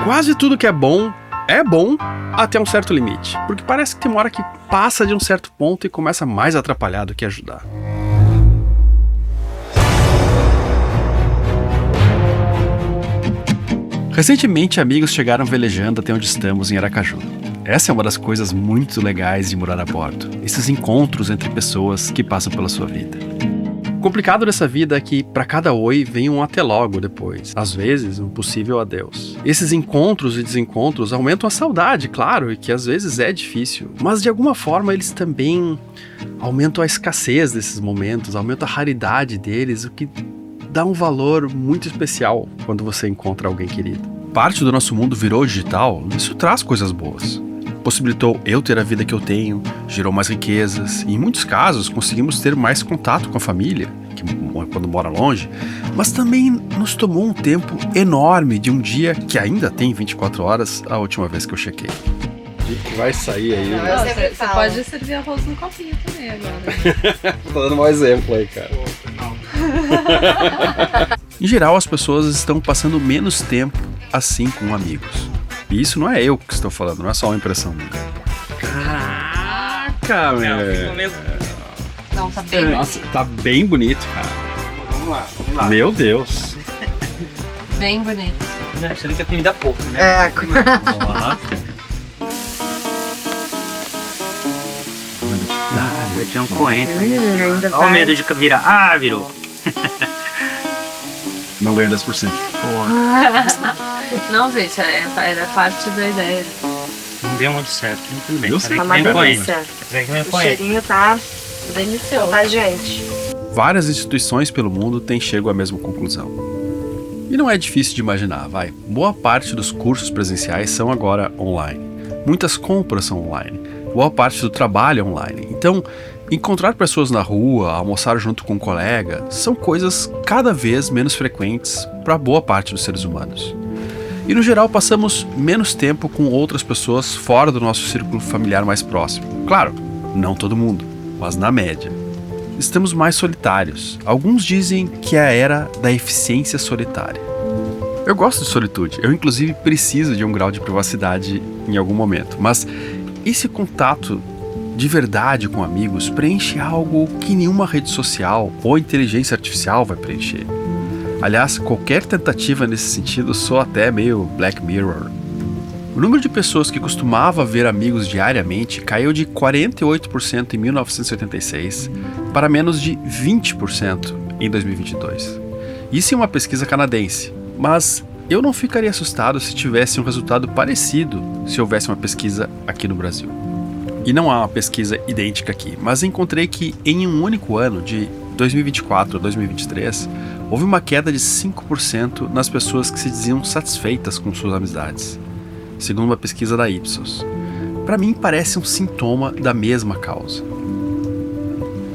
Quase tudo que é bom até um certo limite, porque parece que tem uma hora que passa de um certo ponto e começa mais a atrapalhar do que ajudar. Recentemente, amigos chegaram velejando até onde estamos em Aracaju. Essa é uma das coisas muito legais de morar a bordo, esses encontros entre pessoas que passam pela sua vida. O complicado dessa vida é que para cada oi vem um até logo depois, às vezes um possível adeus. Esses encontros e desencontros aumentam a saudade, claro, e que às vezes é difícil, mas de alguma forma eles também aumentam a escassez desses momentos, aumentam a raridade deles, o que dá um valor muito especial quando você encontra alguém querido. Parte do nosso mundo virou digital, isso traz coisas boas. Possibilitou eu ter a vida que eu tenho, gerou mais riquezas e em muitos casos conseguimos ter mais contato com a família, que quando mora longe, mas também nos tomou um tempo enorme de um dia que ainda tem 24 horas, a última vez que eu chequei. O que vai sair aí? Você pode servir arroz no copinho também agora. Tô dando um exemplo aí, cara. Em geral, as pessoas estão passando menos tempo assim com amigos. E isso não é eu que estou falando, não é só uma impressão minha. Caraca, meu. Não, tá bem. Nossa, tá bem bonito, cara. Vamos lá. Meu Deus. Bem bonito. Achando que a comida é pouco, né? É. Vamos lá. Vai ter um coentro. Olha o medo de virar. Ah, virou. Não ganho 10%. Não, gente, era parte da ideia. Não deu muito certo. Tudo bem. Eu sei Tá que uma vem delícia. O cheirinho tá delicioso, tá, gente? Várias instituições pelo mundo têm chegado à mesma conclusão. E não é difícil de imaginar, vai. Boa parte dos cursos presenciais são agora online. Muitas compras são online. Boa parte do trabalho é online. Então, encontrar pessoas na rua, almoçar junto com um colega, são coisas cada vez menos frequentes para boa parte dos seres humanos. E no geral passamos menos tempo com outras pessoas fora do nosso círculo familiar mais próximo. Claro, não todo mundo, mas na média. Estamos mais solitários. Alguns dizem que é a era da eficiência solitária. Eu gosto de solitude, eu inclusive preciso de um grau de privacidade em algum momento, mas esse contato de verdade com amigos preenche algo que nenhuma rede social ou inteligência artificial vai preencher. Aliás, qualquer tentativa nesse sentido soa até meio Black Mirror. O número de pessoas que costumava ver amigos diariamente caiu de 48% em 1986 para menos de 20% em 2022. Isso é uma pesquisa canadense, mas eu não ficaria assustado se tivesse um resultado parecido se houvesse uma pesquisa aqui no Brasil. E não há uma pesquisa idêntica aqui, mas encontrei que em um único ano, de 2024 a 2023, houve uma queda de 5% nas pessoas que se diziam satisfeitas com suas amizades, segundo uma pesquisa da Ipsos. Para mim parece um sintoma da mesma causa.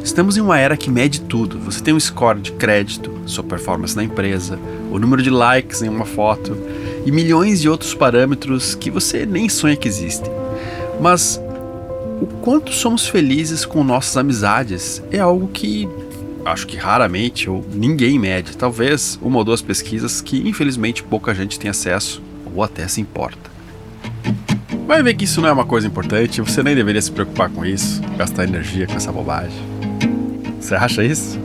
Estamos em uma era que mede tudo. Você tem um score de crédito, sua performance na empresa, o número de likes em uma foto e milhões de outros parâmetros que você nem sonha que existem. Mas o quanto somos felizes com nossas amizades é algo que acho que raramente ou ninguém mede. Talvez uma ou duas pesquisas que infelizmente pouca gente tem acesso ou até se importa. Vai ver que isso não é uma coisa importante, você nem deveria se preocupar com isso, gastar energia com essa bobagem. Você acha isso?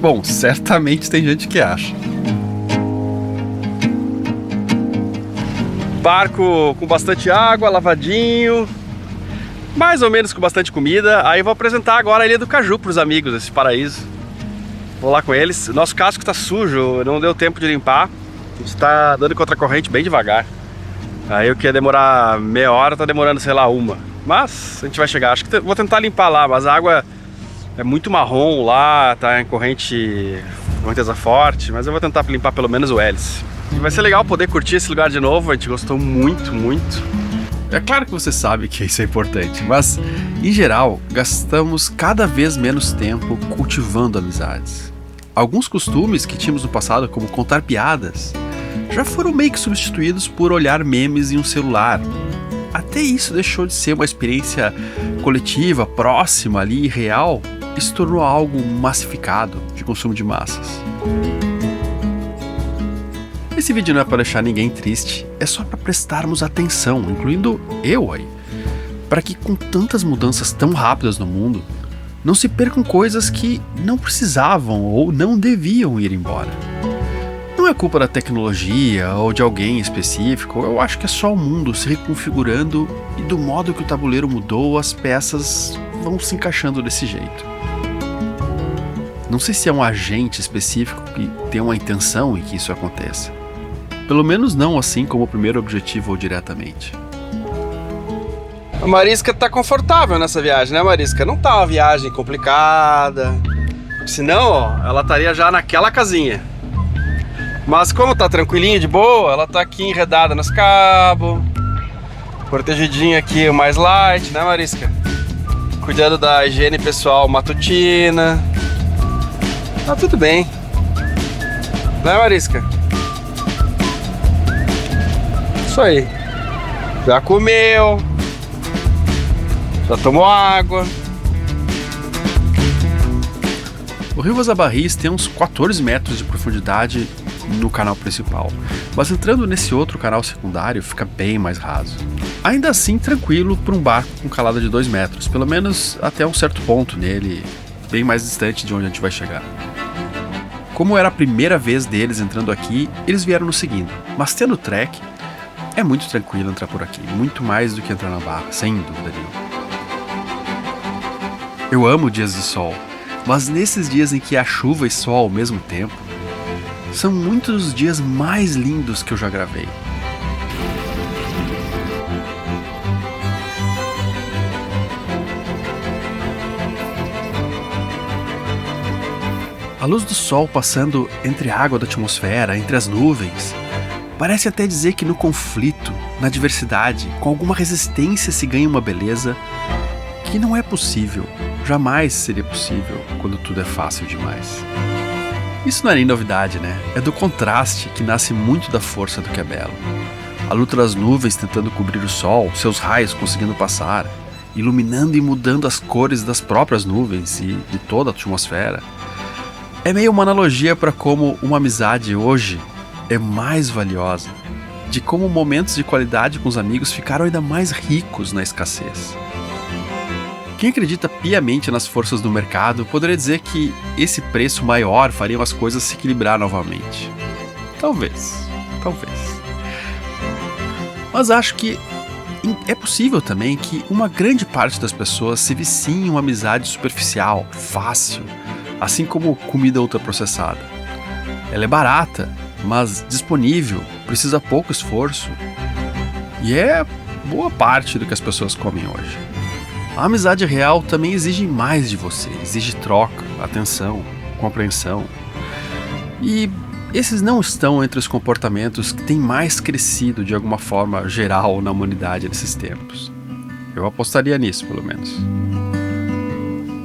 Bom, certamente tem gente que acha. Barco com bastante água, lavadinho, mais ou menos com bastante comida. Aí vou apresentar agora a Ilha do Caju para os amigos, esse paraíso. Vou lá com eles. Nosso casco está sujo, não deu tempo de limpar. A gente está dando contracorrente bem devagar. Aí o que ia demorar meia hora, tá demorando, sei lá, uma. Mas a gente vai chegar. Acho que vou tentar limpar lá, mas a água é muito marrom lá, tá em correnteza forte. Mas eu vou tentar limpar pelo menos o hélice. E vai ser legal poder curtir esse lugar de novo, a gente gostou muito, muito. É claro que você sabe que isso é importante, mas, em geral, gastamos cada vez menos tempo cultivando amizades. Alguns costumes que tínhamos no passado, como contar piadas, já foram meio que substituídos por olhar memes em um celular. Até isso deixou de ser uma experiência coletiva, próxima ali, real, e se tornou algo massificado, de consumo de massas. Esse vídeo não é para deixar ninguém triste, é só para prestarmos atenção, incluindo eu aí, para que com tantas mudanças tão rápidas no mundo, não se percam coisas que não precisavam ou não deviam ir embora. Não é culpa da tecnologia ou de alguém específico, eu acho que é só o mundo se reconfigurando e do modo que o tabuleiro mudou, as peças vão se encaixando desse jeito. Não sei se é um agente específico que tem uma intenção em que isso aconteça. Pelo menos não assim como o primeiro objetivo ou diretamente. A Marisca tá confortável nessa viagem, né, Marisca? Não tá uma viagem complicada. Senão, ó, ela estaria já naquela casinha. Mas como tá tranquilinha, de boa, ela tá aqui enredada nos cabos. Protegidinha aqui, o mais light, né, Marisca? Cuidando da higiene pessoal matutina. Tá tudo bem. Né, Marisca? Isso aí. Já comeu. Já tomou água. O rio Vaza Barris tem uns 14 metros de profundidade no canal principal, mas entrando nesse outro canal secundário fica bem mais raso. Ainda assim tranquilo para um barco com calada de 2 metros, pelo menos até um certo ponto nele, bem mais distante de onde a gente vai chegar. Como era a primeira vez deles entrando aqui, eles vieram nos seguindo, mas tendo trek, é muito tranquilo entrar por aqui, muito mais do que entrar na barra, sem dúvida nenhuma. Eu amo dias de sol, mas nesses dias em que há chuva e sol ao mesmo tempo, são muitos os dias mais lindos que eu já gravei. A luz do sol passando entre a água da atmosfera, entre as nuvens, parece até dizer que no conflito, na diversidade, com alguma resistência se ganha uma beleza que não é possível, jamais seria possível quando tudo é fácil demais. Isso não é nem novidade, né? É do contraste que nasce muito da força do que é belo. A luta das nuvens tentando cobrir o sol, seus raios conseguindo passar, iluminando e mudando as cores das próprias nuvens e de toda a atmosfera. É meio uma analogia para como uma amizade hoje é mais valiosa, de como momentos de qualidade com os amigos ficaram ainda mais ricos na escassez. Quem acredita piamente nas forças do mercado poderia dizer que esse preço maior faria as coisas se equilibrar novamente. Talvez. Mas acho que é possível também que uma grande parte das pessoas se viciem em uma amizade superficial, fácil, assim como comida ultraprocessada. Ela é barata, mas disponível, precisa pouco esforço e é boa parte do que as pessoas comem hoje. A amizade real também exige mais de você, exige troca, atenção, compreensão. E esses não estão entre os comportamentos que têm mais crescido de alguma forma geral na humanidade nesses tempos. Eu apostaria nisso, pelo menos.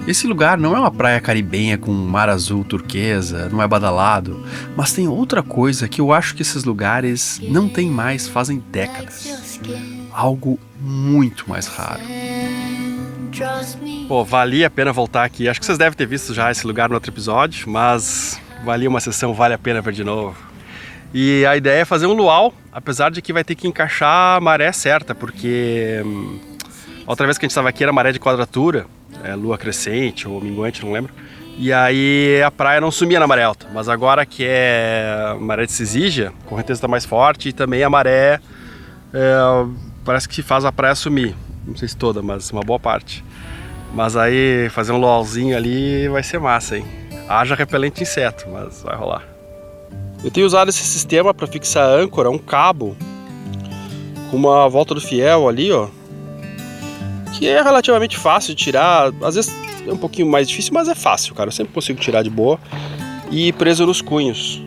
Esse lugar não é uma praia caribenha com mar azul turquesa, não é badalado, mas tem outra coisa que eu acho que esses lugares não têm mais fazem décadas. Algo muito mais raro. Pô, valia a pena voltar aqui. Acho que vocês devem ter visto já esse lugar no outro episódio, mas valia uma sessão, vale a pena ver de novo. E a ideia é fazer um luau, apesar de que vai ter que encaixar a maré certa, porque outra vez que a gente estava aqui era maré de quadratura, lua crescente ou minguante, não lembro. E aí a praia não sumia na maré alta, mas agora que é maré de Cisígia, a correnteza está mais forte e também a maré parece que faz a praia sumir. Não sei se toda, mas uma boa parte. Mas aí fazer um luauzinho ali vai ser massa, hein? Haja repelente inseto, mas vai rolar. Eu tenho usado esse sistema para fixar a âncora, um cabo com uma volta do fiel ali, ó, que é relativamente fácil de tirar. Às vezes é um pouquinho mais difícil, mas é fácil, cara. Eu sempre consigo tirar de boa. E preso nos cunhos.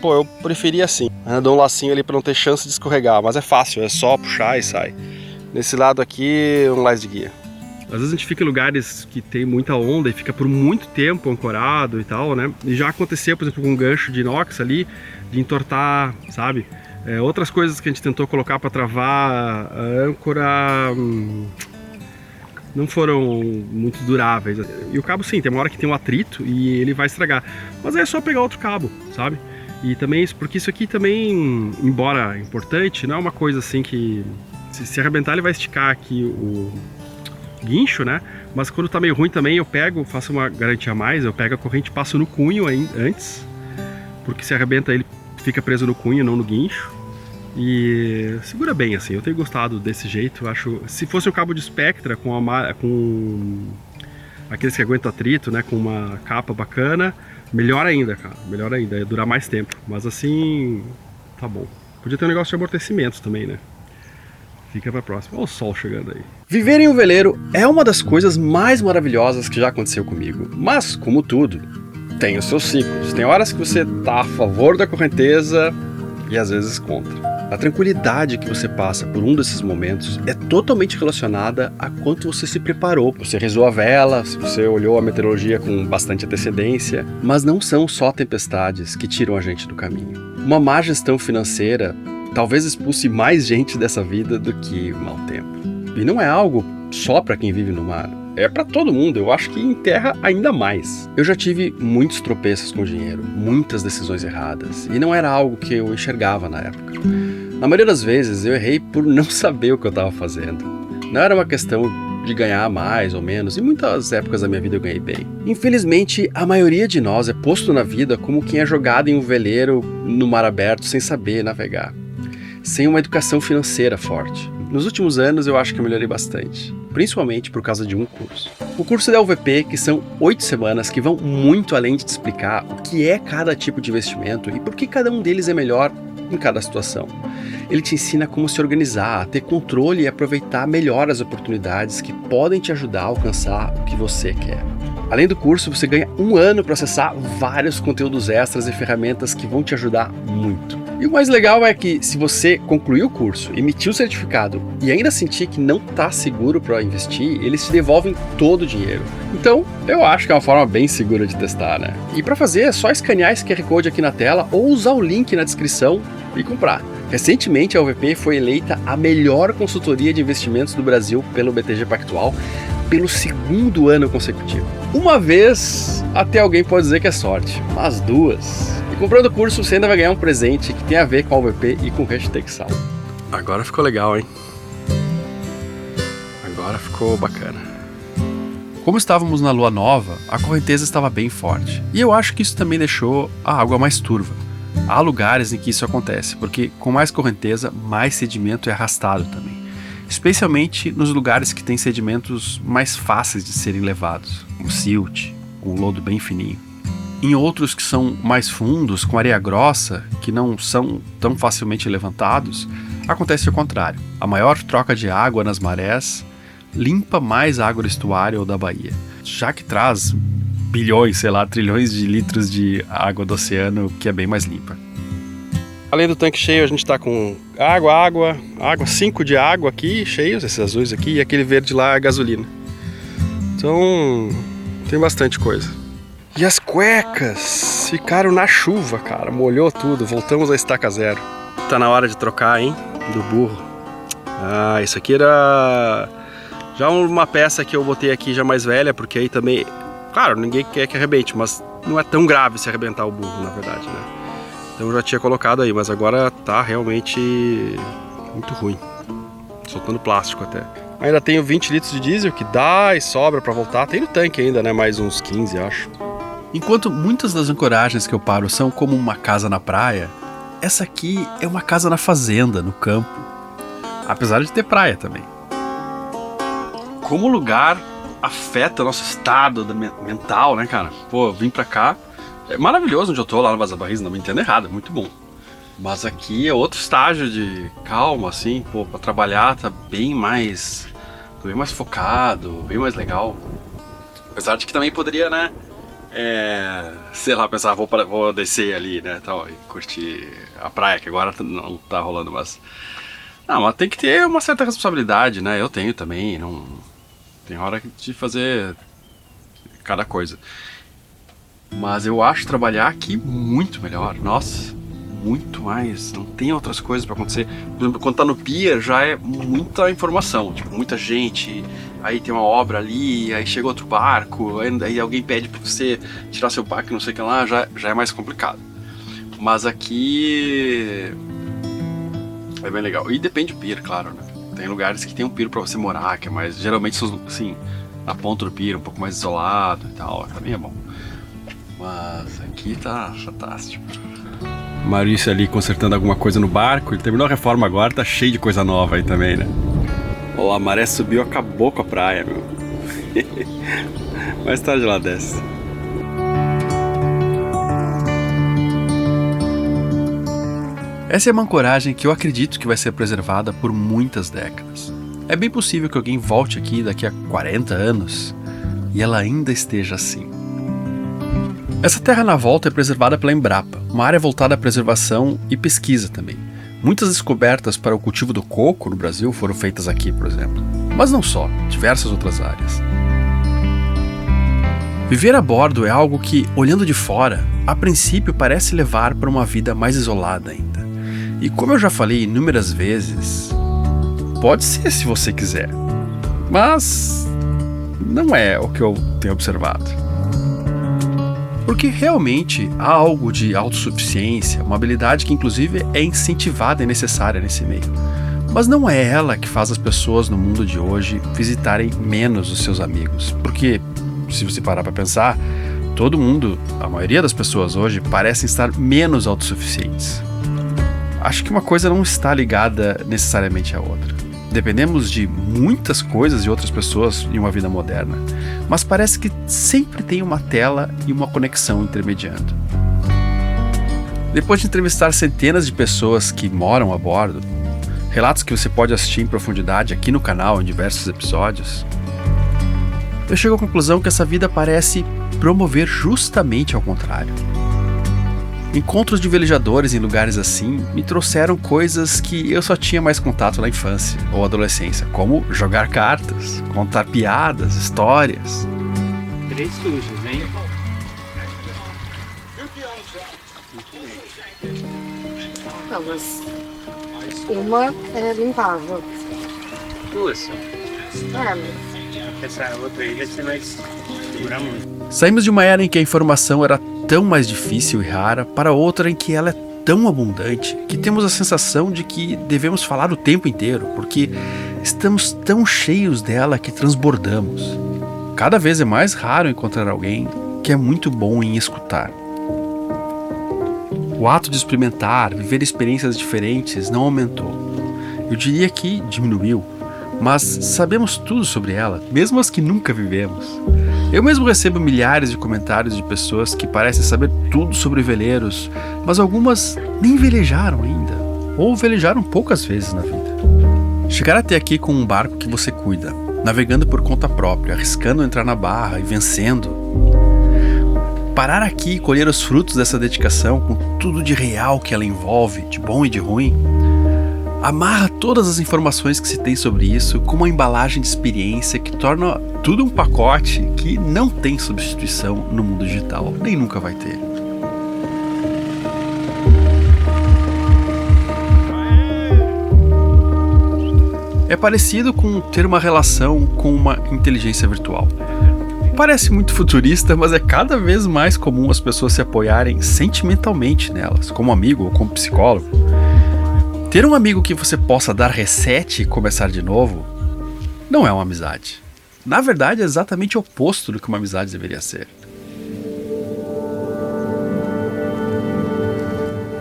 Eu preferia assim. Dou um lacinho ali para não ter chance de escorregar, mas é fácil, é só puxar e sai. Nesse lado aqui, um laço de guia. Às vezes a gente fica em lugares que tem muita onda e fica por muito tempo ancorado e tal, né? E já aconteceu, por exemplo, com um gancho de inox ali, de entortar, sabe? Outras coisas que a gente tentou colocar para travar a âncora não foram muito duráveis. E o cabo sim, tem uma hora que tem um atrito e ele vai estragar. Mas aí é só pegar outro cabo, sabe? E também porque isso aqui também, embora importante, não é uma coisa assim que se arrebentar ele vai esticar aqui o guincho, né? Mas quando tá meio ruim também eu pego, faço uma garantia a mais, eu pego a corrente e passo no cunho antes, porque se arrebenta ele fica preso no cunho, não no guincho. E segura bem assim, eu tenho gostado desse jeito, eu acho. Se fosse um cabo de Spectra com aqueles que aguentam atrito, né, com uma capa bacana, melhor ainda, cara, melhor ainda, ia durar mais tempo. Mas assim, tá bom. Podia ter um negócio de amortecimento também, né? Fica pra próxima. Olha o sol chegando aí. Viver em um veleiro é uma das coisas mais maravilhosas que já aconteceu comigo. Mas, como tudo, tem os seus ciclos. Tem horas que você tá a favor da correnteza e às vezes contra. A tranquilidade que você passa por um desses momentos é totalmente relacionada a quanto você se preparou. Você rezou a vela, se você olhou a meteorologia com bastante antecedência. Mas não são só tempestades que tiram a gente do caminho. Uma má gestão financeira talvez expulse mais gente dessa vida do que o mau tempo. E não é algo só para quem vive no mar. É para todo mundo, eu acho que em terra ainda mais. Eu já tive muitos tropeços com dinheiro, muitas decisões erradas, e não era algo que eu enxergava na época. Na maioria das vezes eu errei por não saber o que eu estava fazendo. Não era uma questão de ganhar mais ou menos, em muitas épocas da minha vida eu ganhei bem. Infelizmente, a maioria de nós é posto na vida como quem é jogado em um veleiro no mar aberto sem saber navegar, sem uma educação financeira forte. Nos últimos anos eu acho que eu melhorei bastante, principalmente por causa de um curso. O curso da UVP, que são 8 semanas que vão muito além de te explicar o que é cada tipo de investimento e por que cada um deles é melhor em cada situação. Ele te ensina como se organizar, a ter controle e aproveitar melhor as oportunidades que podem te ajudar a alcançar o que você quer. Além do curso, você ganha 1 ano para acessar vários conteúdos extras e ferramentas que vão te ajudar muito. E o mais legal é que se você concluir o curso, emitir o certificado e ainda sentir que não está seguro para investir, eles te devolvem todo o dinheiro. Então, eu acho que é uma forma bem segura de testar, né? E para fazer é só escanear esse QR Code aqui na tela ou usar o link na descrição e comprar. Recentemente, a UVP foi eleita a melhor consultoria de investimentos do Brasil pelo BTG Pactual pelo 2º ano consecutivo. Uma vez, até alguém pode dizer que é sorte, mas 2. E comprando o curso, você ainda vai ganhar um presente que tem a ver com a UVP e com o hashtag Sal. Agora ficou legal, hein? Agora ficou bacana. Como estávamos na lua nova, a correnteza estava bem forte. E eu acho que isso também deixou a água mais turva. Há lugares em que isso acontece, porque com mais correnteza, mais sedimento é arrastado também. Especialmente nos lugares que têm sedimentos mais fáceis de serem levados, como silt, com um lodo bem fininho. Em outros que são mais fundos, com areia grossa, que não são tão facilmente levantados, acontece o contrário. A maior troca de água nas marés limpa mais a água do estuário ou da baía, já que traz bilhões, trilhões de litros de água do oceano, que é bem mais limpa. Além do tanque cheio, a gente está com água, 5 de água aqui, cheios, esses azuis aqui, e aquele verde lá é gasolina. Então, tem bastante coisa. E as cuecas ficaram na chuva, cara, molhou tudo, voltamos à estaca zero. Tá na hora de trocar, hein, do burro. Ah, isso aqui era já uma peça que eu botei aqui já mais velha, porque aí também, claro, ninguém quer que arrebente, mas não é tão grave se arrebentar o burro, na verdade, né? Então eu já tinha colocado aí, mas agora tá realmente muito ruim. Soltando plástico até. Ainda tenho 20 litros de diesel que dá e sobra pra voltar. Tem no tanque ainda, né? Mais uns 15, acho. Enquanto muitas das ancoragens que eu paro são como uma casa na praia, essa aqui é uma casa na fazenda, no campo. Apesar de ter praia também. Como o lugar afeta o nosso estado mental, né, cara? Pô, eu vim pra cá. É maravilhoso onde eu tô, lá no Vaza Barris, não me entendo errado, é muito bom. Mas aqui é outro estágio de calma, assim, pô, pra trabalhar tá bem mais focado, bem mais legal. Apesar de que também poderia, né, pensar, vou descer ali, né, tal, e curtir a praia, que agora não tá rolando, mas... Não, mas tem que ter uma certa responsabilidade, né, eu tenho também, não... Tem hora de fazer cada coisa. Mas eu acho trabalhar aqui muito melhor, nossa, muito mais, não tem outras coisas para acontecer. Por exemplo, quando tá no pier já é muita informação, tipo, muita gente, aí tem uma obra ali, aí chega outro barco, aí alguém pede para você tirar seu barco, não sei o que lá, já é mais complicado. Mas aqui é bem legal. E depende do pier, claro, né? Tem lugares que tem um pier pra você morar, que é mais... Geralmente são, assim, na ponta do pier, um pouco mais isolado e tal. Também é bom. Mas aqui tá fantástico. Maurício ali consertando alguma coisa no barco. Ele terminou a reforma agora, tá cheio de coisa nova aí também, né? Ó, a maré subiu, acabou com a praia, meu. Mais tarde ela desce. Essa é uma ancoragem que eu acredito que vai ser preservada por muitas décadas. É bem possível que alguém volte aqui daqui a 40 anos e ela ainda esteja assim. Essa terra na volta é preservada pela Embrapa, uma área voltada à preservação e pesquisa também. Muitas descobertas para o cultivo do coco no Brasil foram feitas aqui, por exemplo. Mas não só, diversas outras áreas. Viver a bordo é algo que, olhando de fora, a princípio parece levar para uma vida mais isolada ainda. E como eu já falei inúmeras vezes, pode ser se você quiser, mas não é o que eu tenho observado. Porque realmente há algo de autossuficiência, uma habilidade que inclusive é incentivada e necessária nesse meio. Mas não é ela que faz as pessoas no mundo de hoje visitarem menos os seus amigos. Porque, se você parar para pensar, todo mundo, a maioria das pessoas hoje, parecem estar menos autossuficientes. Acho que uma coisa não está ligada necessariamente à outra. Dependemos de muitas coisas e outras pessoas em uma vida moderna, mas parece que sempre tem uma tela e uma conexão intermediando. Depois de entrevistar centenas de pessoas que moram a bordo, relatos que você pode assistir em profundidade aqui no canal em diversos episódios, eu chego à conclusão que essa vida parece promover justamente ao contrário. Encontros de velejadores em lugares assim me trouxeram coisas que eu só tinha mais contato na infância ou adolescência, como jogar cartas, contar piadas, histórias. 3 sujas, hein? Não, mas uma é limpável. 2. Mas Essa outra aí vai ser mais... segurar muito. Saímos de uma era em que a informação era tão mais difícil e rara para outra em que ela é tão abundante que temos a sensação de que devemos falar o tempo inteiro, porque estamos tão cheios dela que transbordamos. Cada vez é mais raro encontrar alguém que é muito bom em escutar. O ato de experimentar, viver experiências diferentes não aumentou. Eu diria que diminuiu, mas sabemos tudo sobre ela, mesmo as que nunca vivemos. Eu mesmo recebo milhares de comentários de pessoas que parecem saber tudo sobre veleiros, mas algumas nem velejaram ainda, ou velejaram poucas vezes na vida. Chegar até aqui com um barco que você cuida, navegando por conta própria, arriscando entrar na barra e vencendo. Parar aqui e colher os frutos dessa dedicação com tudo de real que ela envolve, de bom e de ruim. Amarra todas as informações que se tem sobre isso com uma embalagem de experiência que torna tudo um pacote que não tem substituição no mundo digital, nem nunca vai ter. É parecido com ter uma relação com uma inteligência virtual. Parece muito futurista, mas é cada vez mais comum as pessoas se apoiarem sentimentalmente nelas, como amigo ou como psicólogo. Ter um amigo que você possa dar reset e começar de novo não é uma amizade. Na verdade, é exatamente o oposto do que uma amizade deveria ser.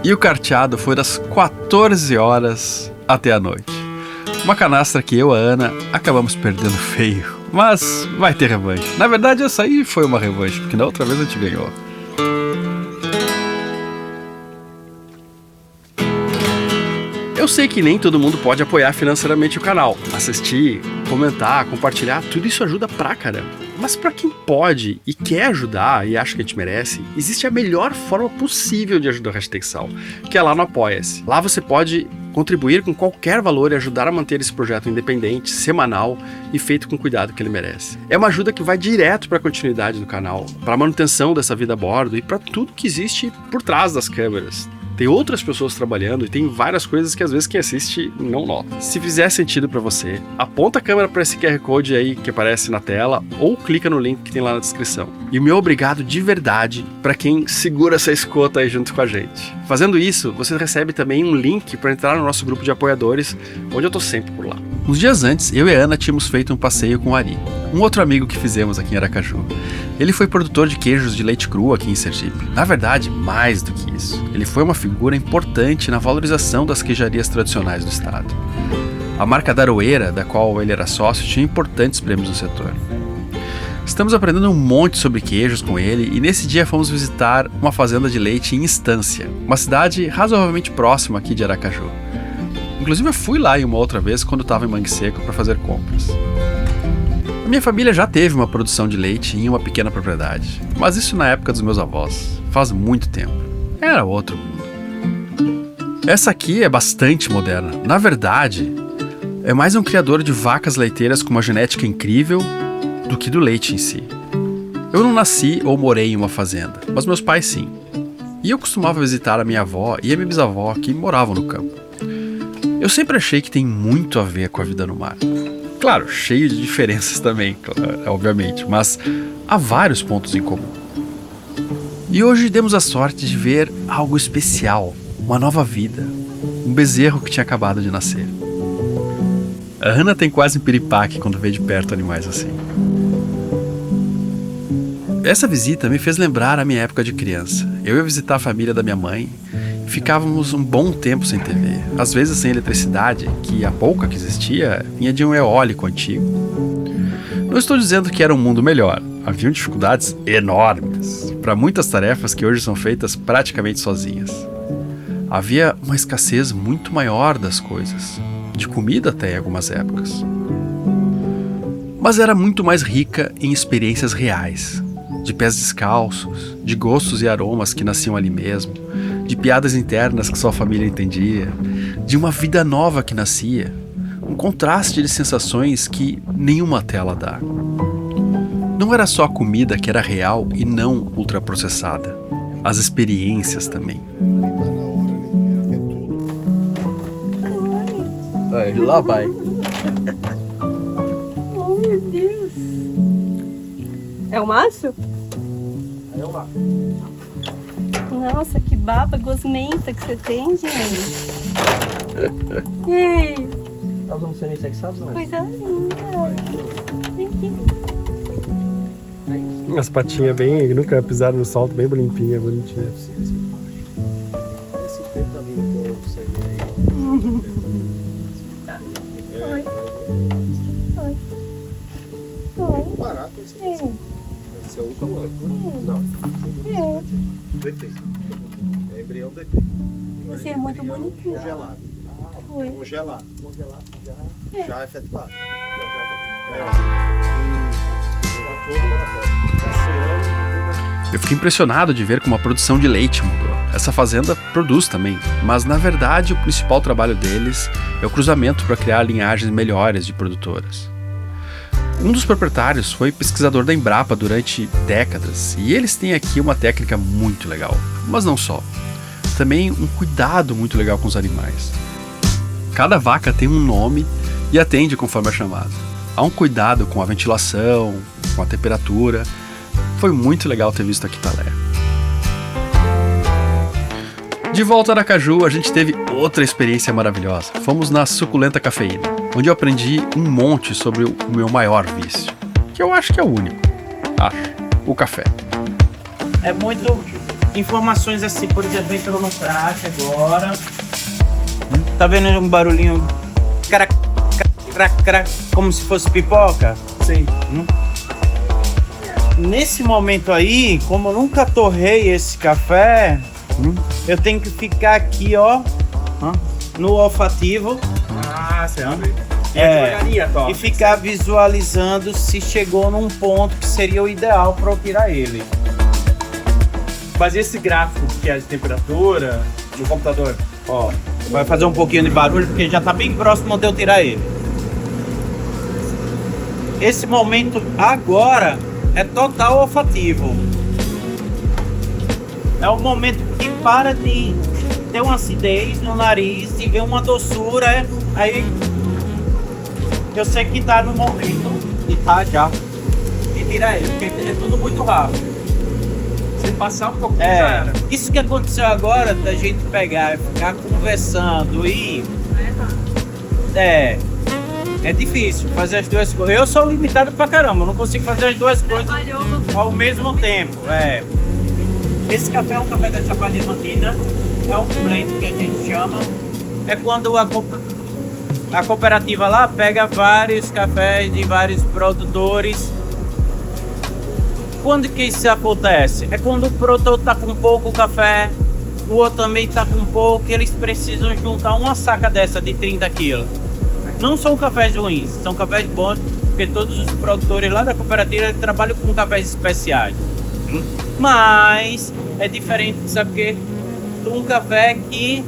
E o carteado foi das 14 horas até a noite. Uma canastra que eu e a Ana acabamos perdendo feio, mas vai ter revanche. Na verdade, essa aí foi uma revanche, porque na outra vez a gente ganhou. Eu sei que nem todo mundo pode apoiar financeiramente o canal. Assistir, comentar, compartilhar, tudo isso ajuda pra caramba. Mas pra quem pode e quer ajudar e acha que a gente merece, existe a melhor forma possível de ajudar a Hashtag Sal, que é lá no Apoia-se. Lá você pode contribuir com qualquer valor e ajudar a manter esse projeto independente, semanal e feito com o cuidado que ele merece. É uma ajuda que vai direto para a continuidade do canal, para a manutenção dessa vida a bordo e para tudo que existe por trás das câmeras. Tem outras pessoas trabalhando e tem várias coisas que às vezes quem assiste não nota. Se fizer sentido para você, aponta a câmera para esse QR Code aí que aparece na tela ou clica no link que tem lá na descrição. E o meu obrigado de verdade para quem segura essa escota aí junto com a gente. Fazendo isso, você recebe também um link para entrar no nosso grupo de apoiadores, onde eu tô sempre por lá. Uns dias antes, eu e a Ana tínhamos feito um passeio com o Ari, um outro amigo que fizemos aqui em Aracaju. Ele foi produtor de queijos de leite cru aqui em Sergipe. Na verdade, mais do que isso. Ele foi uma figura importante na valorização das queijarias tradicionais do estado. A marca da Aroeira, da qual ele era sócio, tinha importantes prêmios no setor. Estamos aprendendo um monte sobre queijos com ele e nesse dia fomos visitar uma fazenda de leite em Estância, uma cidade razoavelmente próxima aqui de Aracaju. Inclusive eu fui lá uma outra vez quando estava em Mangue Seco para fazer compras. A minha família já teve uma produção de leite em uma pequena propriedade, mas isso na época dos meus avós, faz muito tempo. Era outro mundo. Essa aqui é bastante moderna. Na verdade, é mais um criador de vacas leiteiras com uma genética incrível do que do leite em si. Eu não nasci ou morei em uma fazenda, mas meus pais sim. E eu costumava visitar a minha avó e a minha bisavó que moravam no campo. Eu sempre achei que tem muito a ver com a vida no mar. Claro, cheio de diferenças também, obviamente, mas há vários pontos em comum. E hoje demos a sorte de ver algo especial, uma nova vida, um bezerro que tinha acabado de nascer. A Ana tem quase um piripaque quando vê de perto animais assim. Essa visita me fez lembrar a minha época de criança. Eu ia visitar a família da minha mãe. Ficávamos um bom tempo sem TV, às vezes sem eletricidade, que a pouca que existia vinha de um eólico antigo. Não estou dizendo que era um mundo melhor, haviam dificuldades enormes para muitas tarefas que hoje são feitas praticamente sozinhas. Havia uma escassez muito maior das coisas, de comida até em algumas épocas. Mas era muito mais rica em experiências reais, de pés descalços, de gostos e aromas que nasciam ali mesmo, de piadas internas que só a família entendia, de uma vida nova que nascia, um contraste de sensações que nenhuma tela dá. Não era só a comida que era real e não ultraprocessada, as experiências também. Lá vai. Oh, meu Deus. É o macho? É o macho. Nossa, que baba gosmenta que você tem, gente. Ei, Nós vamos ser sexados, não? coisa linda. Vem aqui. As patinhas bem, nunca pisaram no salto, bem limpinha, bonitinha. Esse preto ali que eu sei aí. Oi. Oi. Oi. Barato esse. É. Esse é o tamanho. Não. É. DT. É embrião DT. Você é muito bonitinho. Congelado. Oi. Congelado. Congelado já é efetuado. Eu fiquei impressionado de ver como a produção de leite mudou. Essa fazenda produz também, mas na verdade o principal trabalho deles é o cruzamento para criar linhagens melhores de produtoras. Um dos proprietários foi pesquisador da Embrapa durante décadas e eles têm aqui uma técnica muito legal, mas não só. Também um cuidado muito legal com os animais. Cada vaca tem um nome e atende conforme é chamado. Há um cuidado com a ventilação, com a temperatura. Foi muito legal ter visto aqui Talé. De volta a Aracaju, a gente teve outra experiência maravilhosa. Fomos na Suculenta Cafeína, onde eu aprendi um monte sobre o meu maior vício, que eu acho que é o único. O café. É muito informações assim, por exemplo, entrou no crack agora. Tá vendo um barulhinho crac, crac, crac, como se fosse pipoca? Sim. Nesse momento aí, como eu nunca torrei esse café, eu tenho que ficar aqui, ó, no olfativo. Ah, você abre. E ficar visualizando se chegou num ponto que seria o ideal para eu tirar ele. Mas esse gráfico que é de temperatura no computador, Ó, vai fazer um pouquinho de barulho porque já tá bem próximo de eu tirar ele. Esse momento agora é total olfativo. É o momento que para de ter uma acidez no nariz e ver uma doçura, aí eu sei que tá no momento e tá já. E tira ele, porque é tudo muito rápido. Se passar um pouquinho, já era. Isso que aconteceu agora, da gente pegar e ficar conversando e... É difícil fazer as duas coisas. Eu sou limitado pra caramba, eu não consigo fazer as duas coisas ao mesmo tempo. Esse café é um café da Chapada Diamantina, é um blend que a gente chama. É quando a cooperativa lá pega vários cafés de vários produtores. Quando que isso acontece? É quando o produtor tá com pouco café, o outro também tá com pouco, eles precisam juntar uma saca dessa de 30 quilos. Não são cafés ruins, são cafés bons, porque todos os produtores lá da cooperativa trabalham com cafés especiais. Mas é diferente, sabe o quê? Um café que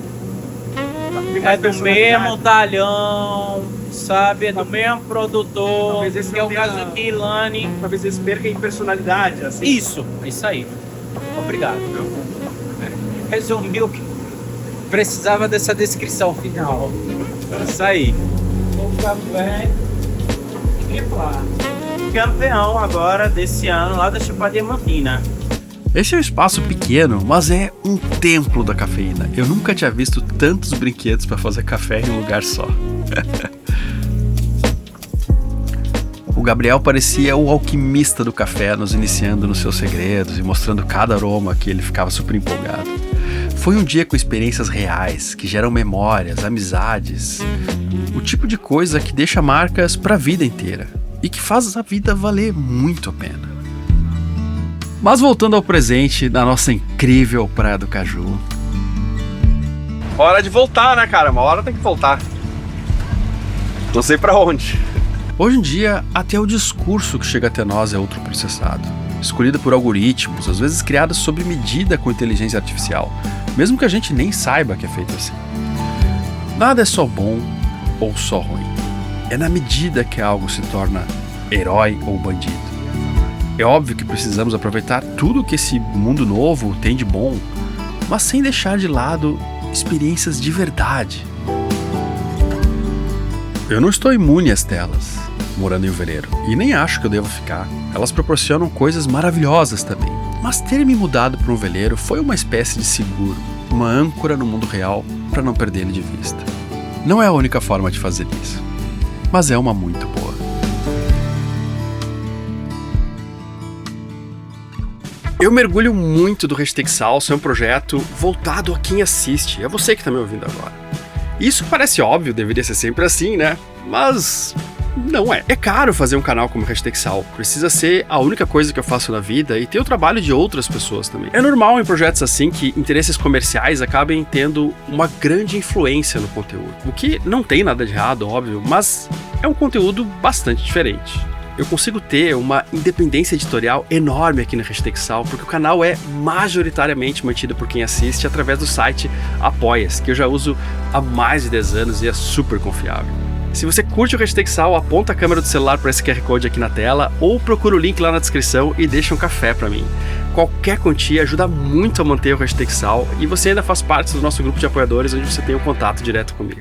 é do mesmo talhão, sabe? É do mesmo produtor, que é o caso do Quilani. Talvez eles percam em personalidade, assim. Isso aí. Obrigado. Resumiu que precisava dessa descrição final. Isso aí. O café campeão agora desse ano lá da Chapada Diamantina. Esse é um espaço pequeno, mas é um templo da cafeína. Eu nunca tinha visto tantos brinquedos para fazer café em um lugar só. O Gabriel parecia o alquimista do café, nos iniciando nos seus segredos e mostrando cada aroma que ele ficava super empolgado. Foi um dia com experiências reais, que geram memórias, amizades, o tipo de coisa que deixa marcas para a vida inteira e que faz a vida valer muito a pena. Mas voltando ao presente, na nossa incrível Praia do Caju. Hora de voltar, né, cara? Uma hora tem que voltar. Não sei pra onde. Hoje em dia, até o discurso que chega até nós é ultraprocessado, escolhido por algoritmos, às vezes criados sob medida com inteligência artificial, mesmo que a gente nem saiba que é feito assim. Nada é só bom ou só ruim. É na medida que algo se torna herói ou bandido. É óbvio que precisamos aproveitar tudo que esse mundo novo tem de bom, mas sem deixar de lado experiências de verdade. Eu não estou imune às telas, morando em um veleiro, e nem acho que eu devo ficar. Elas proporcionam coisas maravilhosas também. Mas ter me mudado para um veleiro foi uma espécie de seguro, uma âncora no mundo real para não perder ele de vista. Não é a única forma de fazer isso, mas é uma muito boa. Eu mergulho muito do Hashtag Salsa, é um projeto voltado a quem assiste, é você que está me ouvindo agora. Isso parece óbvio, deveria ser sempre assim, né? Mas não é. É caro fazer um canal como Hashtag Sal, precisa ser a única coisa que eu faço na vida e ter o trabalho de outras pessoas também. É normal em projetos assim que interesses comerciais acabem tendo uma grande influência no conteúdo, o que não tem nada de errado, óbvio, mas é um conteúdo bastante diferente. Eu consigo ter uma independência editorial enorme aqui no Hashtag Sal, porque o canal é majoritariamente mantido por quem assiste através do site Apoia-se, que eu já uso há mais de 10 anos e é super confiável. Se você curte o Hashtag Sal, aponta a câmera do celular para esse QR Code aqui na tela ou procura o link lá na descrição e deixa um café para mim. Qualquer quantia ajuda muito a manter o Hashtag Sal e você ainda faz parte do nosso grupo de apoiadores, onde você tem um contato direto comigo.